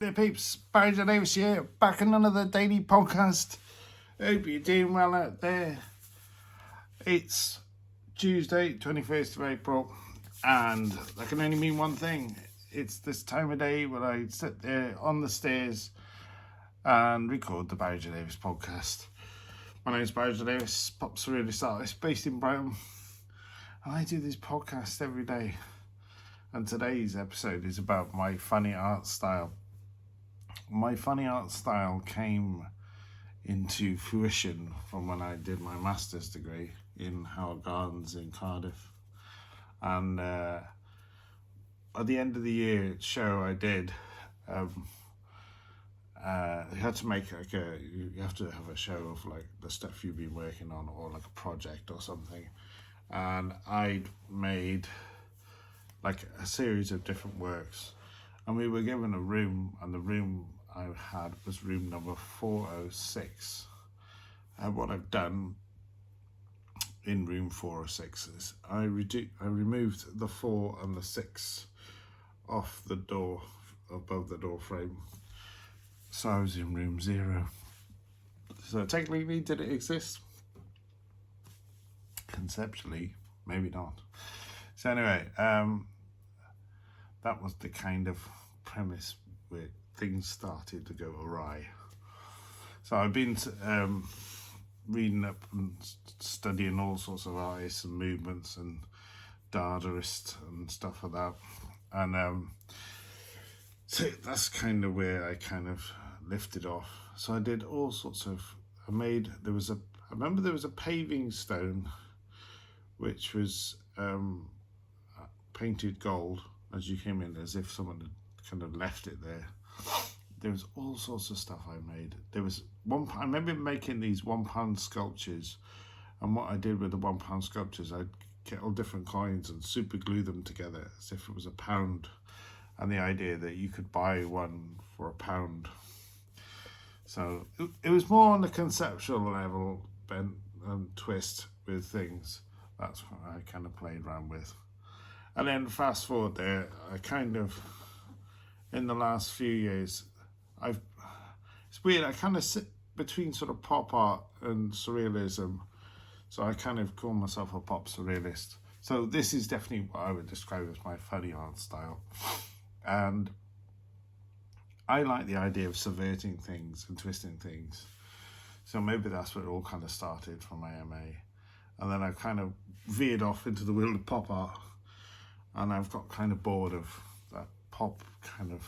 There peeps, Barrie J Davies here, back in another daily podcast. Hope you're doing well out there. It's Tuesday, 21st of April, and that can only mean one thing. It's this time of day when I sit there on the stairs and record the Barrie J Davies podcast. My name's Barrie J Davies, pop surrealist artist based in Brighton, and I do this podcast every day. And today's episode is about my funny art style. My funny art style came into fruition from when I did my master's degree in Howard Gardens in Cardiff. And at the end of the year show I did, you had to make you have to have a show of like the stuff you've been working on, or like a project or something. And I'd made like a series of different works, and we were given a room, and the room I had was room number 406. And what I've done in room 406 is I removed the 4 and the 6 off the door, above the door frame, so I was in room 0. So technically, did it exist? Conceptually, maybe not. So anyway, that was the kind of premise where things started to go awry. So I've been reading up and studying all sorts of artists and movements and Dadaist and stuff like that. And so that's kind of where I kind of lifted off. So I did all sorts of, I remember there was a paving stone which was painted gold as you came in, as if someone had kind of left it there. There was all sorts of stuff I made. There was I remember making these £1 sculptures, and what I did with the £1 sculptures, I'd get all different coins and super glue them together as if it was £1, and the idea that you could buy one for £1. So it was more on the conceptual level and twist with things. That's what I kind of played around with. And then fast forward there, I kind of, in the last few years, it's weird, I kind of sit between sort of pop art and surrealism. So I kind of call myself a pop surrealist. So this is definitely what I would describe as my funny art style. And I like the idea of subverting things and twisting things. So maybe that's where it all kind of started from my MA. And then I kind of veered off into the world of pop art. And I've got kind of bored of that pop kind of...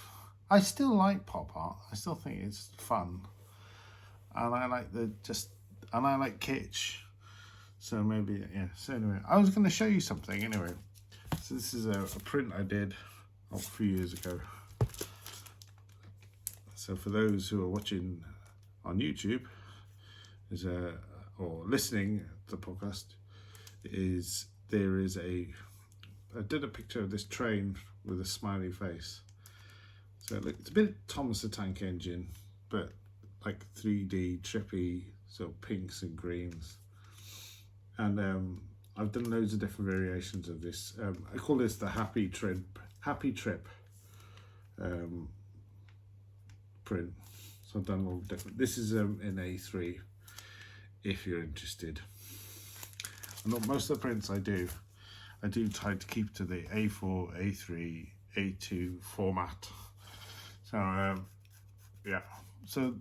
I still like pop art. I still think it's fun. And I like I like kitsch. So maybe, yeah. So anyway, I was going to show you something anyway. So this is a print I did a few years ago. So for those who are watching on YouTube, or listening to the podcast, I did a picture of this train with a smiley face. So it's a bit Thomas the Tank Engine, but like 3D, trippy, so pinks and greens. And I've done loads of different variations of this. I call this the Happy Trip print. So I've done all different. This is in A3, if you're interested. And most of the prints I do try to keep to the A4, A3, A2 format. So yeah, so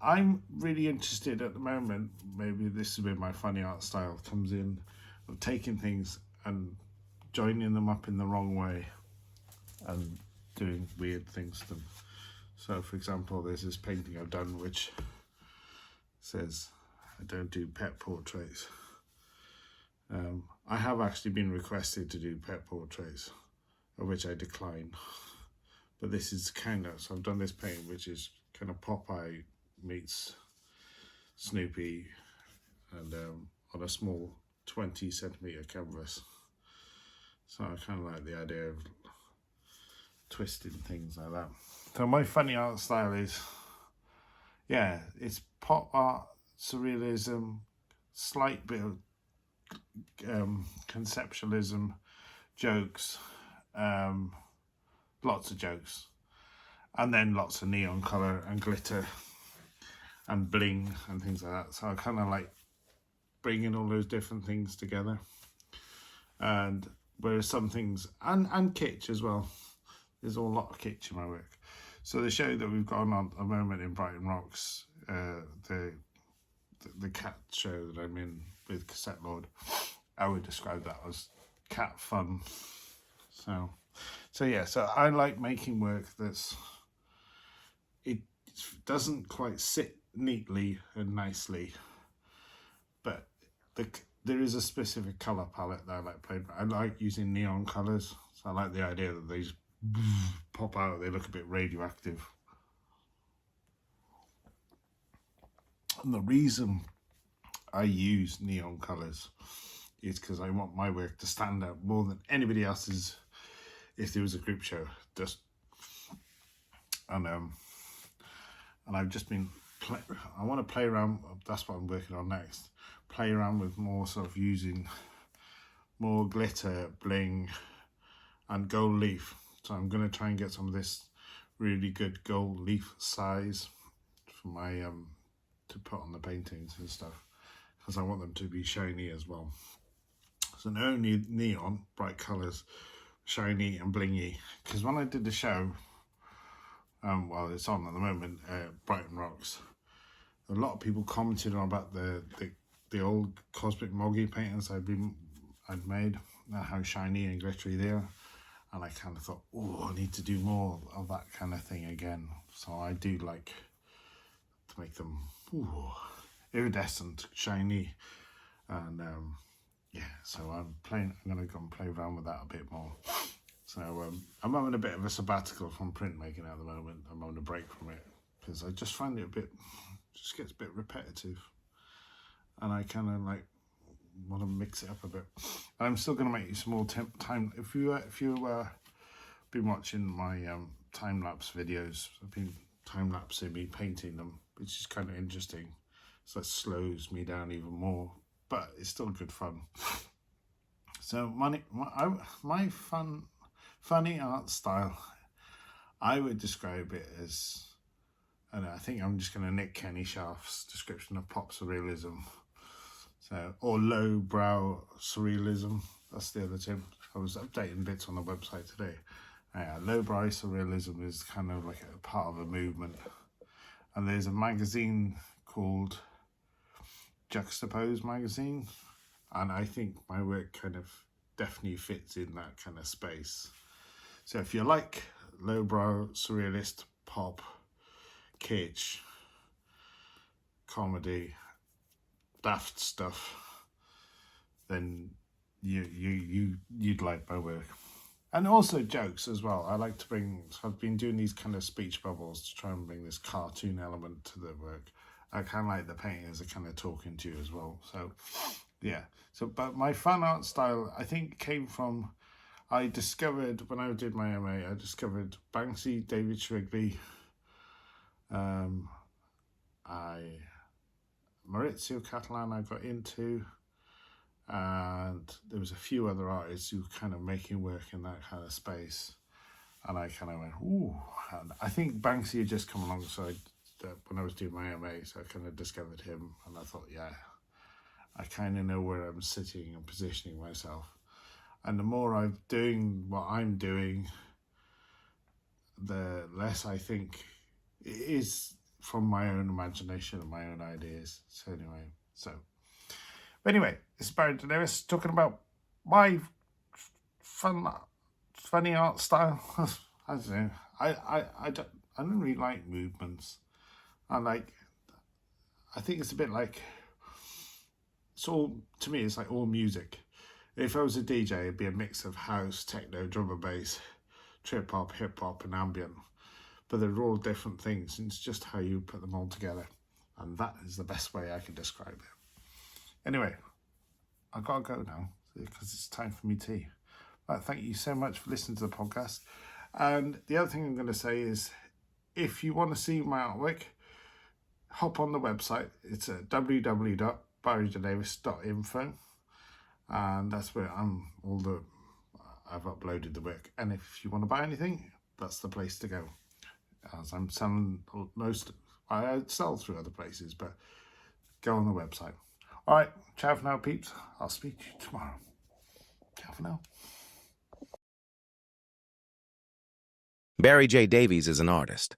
I'm really interested at the moment, maybe this is where my funny art style comes in, of taking things and joining them up in the wrong way and doing weird things to them. So for example, there's this painting I've done which says, I don't do pet portraits. I have actually been requested to do pet portraits, of which I decline. But this is kind of, so I've done this paint which is kind of Popeye meets Snoopy, and on a small 20cm canvas. So I kind of like the idea of twisting things like that. So my funny art style is, yeah, it's pop art, surrealism, slight bit of conceptualism, jokes, lots of jokes, and then lots of neon colour and glitter and bling and things like that. So I kind of like bringing all those different things together. And whereas some things, and kitsch as well, there's a lot of kitsch in my work. So the show that we've got on at the moment in Brighton Rocks, the cat show that I'm in with Cassette Lord, I would describe that as cat fun. So yeah, so I like making work it doesn't quite sit neatly and nicely, but there is a specific colour palette that I like playing. I like using neon colours, so I like the idea that they just pop out, they look a bit radioactive. And the reason I use neon colours is because I want my work to stand out more than anybody else's if there was a group show. And I've just been I want to play around. That's what I'm working on next. Play around with more sort of using more glitter, bling, and gold leaf. So I'm going to try and get some of this really good gold leaf size for my to put on the paintings and stuff, because I want them to be shiny as well. So not only neon, bright colours, shiny and blingy. Because when I did the show, well, it's on at the moment, Brighton Rocks, a lot of people commented on about the old Cosmic Moggy paintings I'd made, how shiny and glittery they are. And I kind of thought, oh, I need to do more of that kind of thing again. So I do like to make them iridescent, shiny, and yeah. So I'm gonna go and play around with that a bit more. So I'm having a bit of a sabbatical from printmaking at the moment. I'm on a break from it because I just find it just gets a bit repetitive, and I kind of like want to mix it up a bit. And I'm still going to make you some more time. If you been watching my time-lapse videos, I've been time-lapsing me painting them, which is kind of interesting. So it slows me down even more, but it's still good fun. So my funny art style, I would describe it as, and I think I'm just going to nick Kenny Sharf's description of pop surrealism. So, or lowbrow surrealism, that's the other term. I was updating bits on the website today. Lowbrow surrealism is kind of like a part of a movement. And there's a magazine called Juxtapose magazine. And I think my work kind of definitely fits in that kind of space. So if you like lowbrow, surrealist, pop, kitsch, comedy, daft stuff, then you'd like my work. And also jokes as well. I like to so I've been doing these kind of speech bubbles to try and bring this cartoon element to the work. I kind of like the paintings are kind of talking to you as well. So yeah. So but my fun art style, I think, came from, I discovered when I did my MA, I discovered Banksy, David Shrigley, Maurizio Catalan I got into, and there was a few other artists who were kind of making work in that kind of space, and I kind of went, ooh. And I think Banksy had just come alongside when I was doing my MA, so I kind of discovered him, and I thought, yeah, I kind of know where I'm sitting and positioning myself. And the more I'm doing what I'm doing, the less I think it is from my own imagination and my own ideas. So anyway, it's Barrie J Davies talking about my funny art style. I don't know. I don't really like movements. I think it's a bit like, to me, it's like all music. If I was a DJ, it'd be a mix of house, techno, drum and bass, trip hop, hip hop, and ambient. But they're all different things, and it's just how you put them all together. And that is the best way I can describe it. Anyway, I gotta go now because it's time for me tea. But thank you so much for listening to the podcast. And the other thing I'm going to say is, if you want to see my artwork, hop on the website. It's at www.barriejdavies.info, and that's where I've uploaded the work. And if you want to buy anything, that's the place to go. as I'm selling most. I sell through other places, but go on the website. All right, ciao for now, peeps. I'll speak to you tomorrow. Ciao for now. Barrie J Davies is an artist.